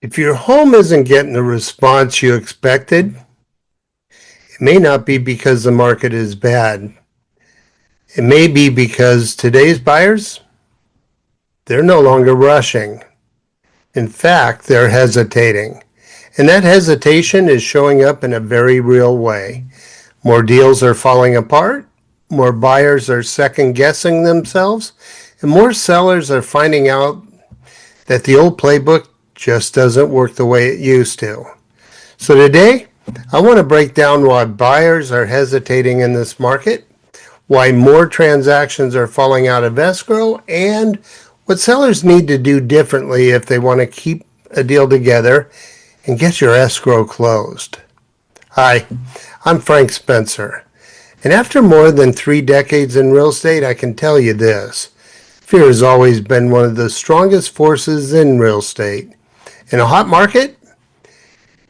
If your home isn't getting the response you expected, it may not be because the market is bad. It may be because today's buyers, they're no longer rushing. In fact, they're hesitating. And that hesitation is showing up in a very real way. More deals are falling apart, more buyers are second guessing themselves, and more sellers are finding out that the old playbook just doesn't work the way it used to. So today, I want to break down why buyers are hesitating in this market, why more transactions are falling out of escrow, and what sellers need to do differently if they want to keep a deal together and get your escrow closed. Hi, I'm Frank Spencer, and after more than 3 decades in real estate, I can tell you this. Fear has always been one of the strongest forces in real estate. In a hot market,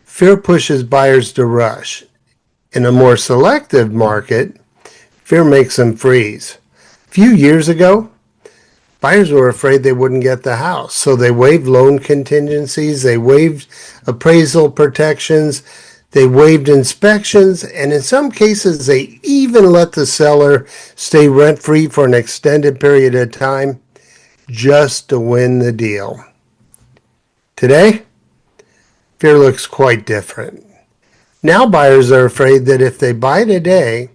fear pushes buyers to rush. In a more selective market, fear makes them freeze. A few years ago, buyers were afraid they wouldn't get the house, so they waived loan contingencies, they waived appraisal protections, they waived inspections, and in some cases, they even let the seller stay rent-free for an extended period of time just to win the deal. Today, fear looks quite different. Now buyers are afraid that if they buy today,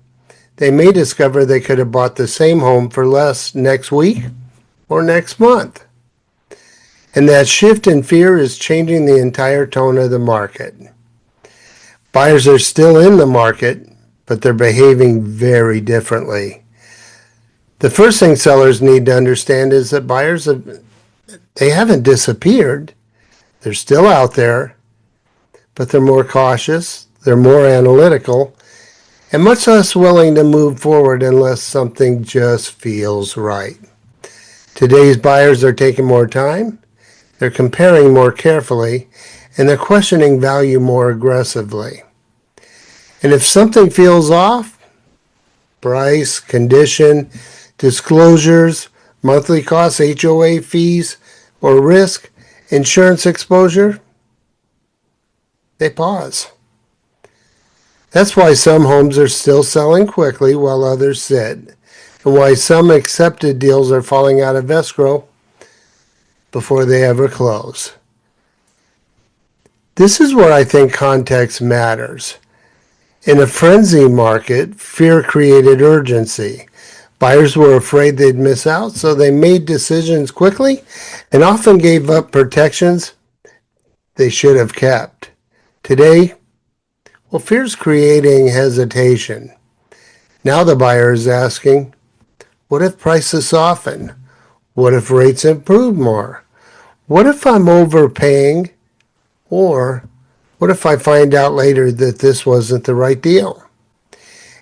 they may discover they could have bought the same home for less next week or next month. And that shift in fear is changing the entire tone of the market. Buyers are still in the market, but they're behaving very differently. The first thing sellers need to understand is that buyers they haven't disappeared. They're still out there, but they're more cautious, they're more analytical, and much less willing to move forward unless something just feels right. Today's buyers are taking more time, they're comparing more carefully, and they're questioning value more aggressively. And if something feels off, price, condition, disclosures, monthly costs, HOA fees, or risk, insurance exposure, they pause. That's why some homes are still selling quickly while others sit, and why some accepted deals are falling out of escrow before they ever close. This is where I think context matters. In a frenzy market, fear created urgency. Buyers were afraid they'd miss out, so they made decisions quickly and often gave up protections they should have kept. Today, fear's creating hesitation. Now the buyer is asking, what if prices soften? What if rates improve more? What if I'm overpaying? Or what if I find out later that this wasn't the right deal?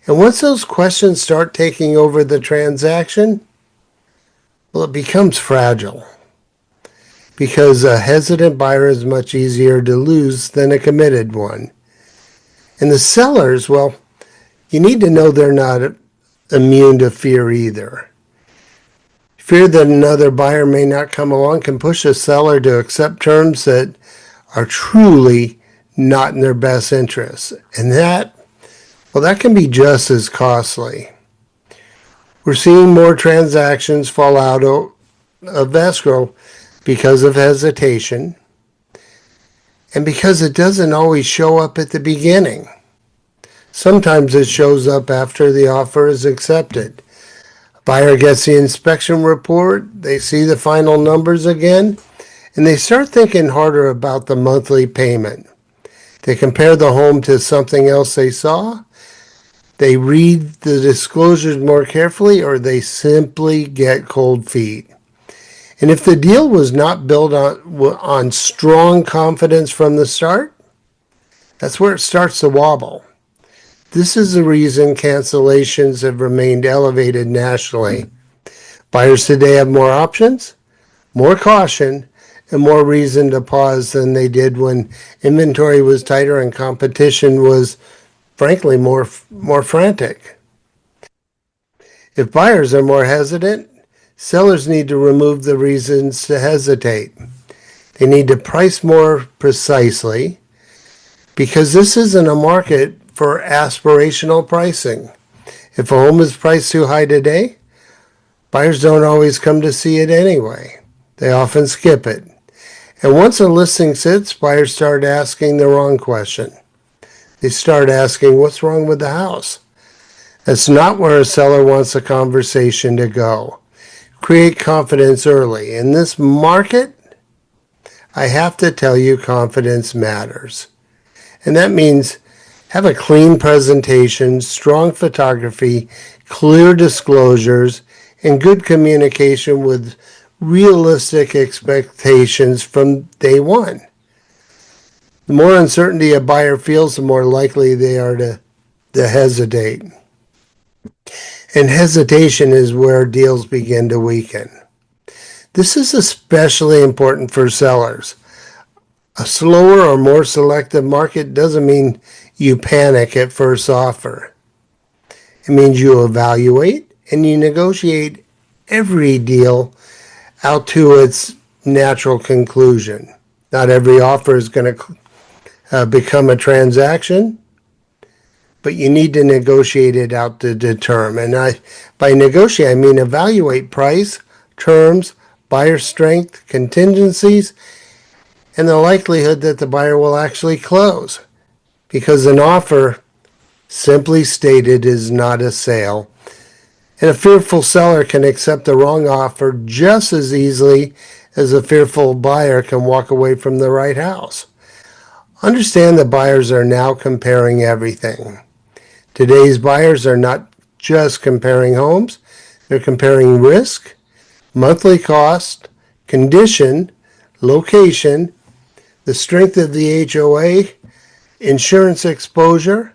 And once those questions start taking over the transaction, it becomes fragile. Because a hesitant buyer is much easier to lose than a committed one. And the sellers, you need to know they're not immune to fear either. Fear that another buyer may not come along can push a seller to accept terms that are truly not in their best interests. And that can be just as costly. We're seeing more transactions fall out of escrow because of hesitation and because it doesn't always show up at the beginning. Sometimes it shows up after the offer is accepted. A buyer gets the inspection report, they see the final numbers again, and they start thinking harder about the monthly payment. They compare the home to something else they saw, they read the disclosures more carefully, or they simply get cold feet. And if the deal was not built on strong confidence from the start, that's where it starts to wobble. This is the reason cancellations have remained elevated nationally. Buyers today have more options, more caution, and more reason to pause than they did when inventory was tighter and competition was, frankly, more frantic. If buyers are more hesitant, sellers need to remove the reasons to hesitate. They need to price more precisely because this isn't a market for aspirational pricing. If a home is priced too high today, buyers don't always come to see it anyway. They often skip it. And once a listing sits, buyers start asking the wrong question. They start asking, what's wrong with the house? That's not where a seller wants a conversation to go. Create confidence early. In this market, I have to tell you, confidence matters. And that means have a clean presentation, strong photography, clear disclosures, and good communication with realistic expectations from day one. The more uncertainty a buyer feels, the more likely they are to hesitate. And hesitation is where deals begin to weaken. This is especially important for sellers. A slower or more selective market doesn't mean you panic at first offer. It means you evaluate and you negotiate every deal out to its natural conclusion. Not every offer is going to become a transaction, but you need to negotiate it out to determine. By negotiate, I mean evaluate price, terms, buyer strength, contingencies, and the likelihood that the buyer will actually close. Because an offer, simply stated, is not a sale. And a fearful seller can accept the wrong offer just as easily as a fearful buyer can walk away from the right house. Understand that buyers are now comparing everything. Today's buyers are not just comparing homes, they're comparing risk, monthly cost, condition, location, the strength of the HOA, insurance exposure,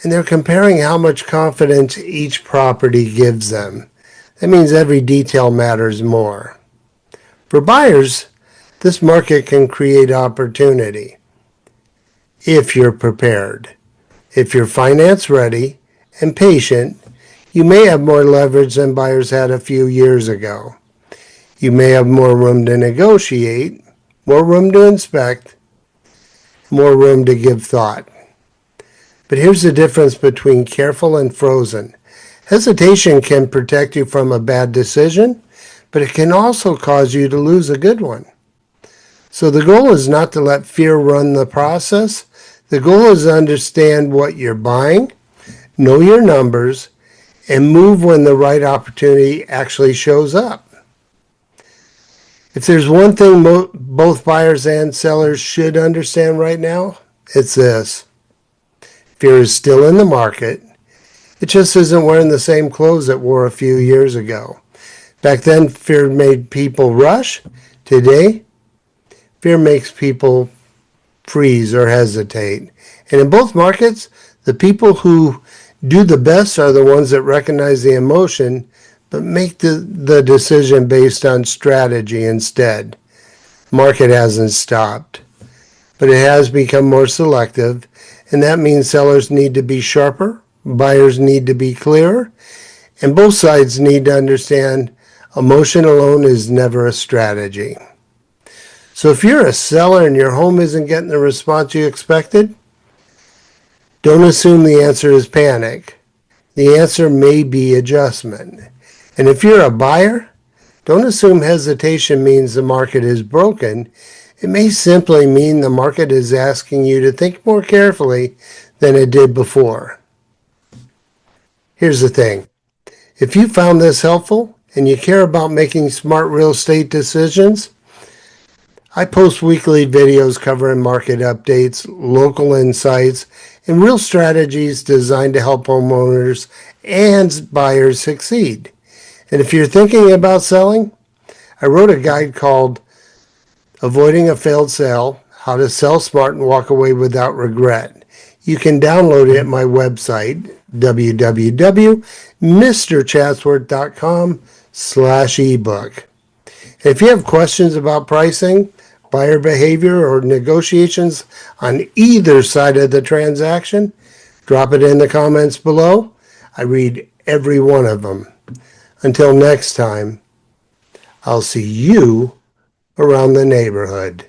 and they're comparing how much confidence each property gives them. That means every detail matters more. For buyers, this market can create opportunity if you're prepared. If you're finance ready and patient, you may have more leverage than buyers had a few years ago. You may have more room to negotiate, more room to inspect, more room to give thought. But here's the difference between careful and frozen. Hesitation can protect you from a bad decision, but it can also cause you to lose a good one. So the goal is not to let fear run the process. The goal is to understand what you're buying, know your numbers, and move when the right opportunity actually shows up. If there's one thing both buyers and sellers should understand right now, it's this. Fear is still in the market. It just isn't wearing the same clothes it wore a few years ago. Back then, fear made people rush. Today, fear makes people freeze or hesitate. And in both markets, the people who do the best are the ones that recognize the emotion, but make the decision based on strategy instead. Market hasn't stopped, but it has become more selective, and that means sellers need to be sharper, buyers need to be clearer, and both sides need to understand emotion alone is never a strategy. So if you're a seller and your home isn't getting the response you expected, don't assume the answer is panic. The answer may be adjustment. And if you're a buyer, don't assume hesitation means the market is broken. It may simply mean the market is asking you to think more carefully than it did before. Here's the thing. If you found this helpful and you care about making smart real estate decisions, I post weekly videos covering market updates, local insights, and real strategies designed to help homeowners and buyers succeed. And if you're thinking about selling, I wrote a guide called Avoiding a Failed Sale, How to Sell Smart and Walk Away Without Regret. You can download it at my website, www.mrchatsworth.com/ebook. If you have questions about pricing, buyer behavior, or negotiations on either side of the transaction, drop it in the comments below. I read every one of them. Until next time, I'll see you around the neighborhood.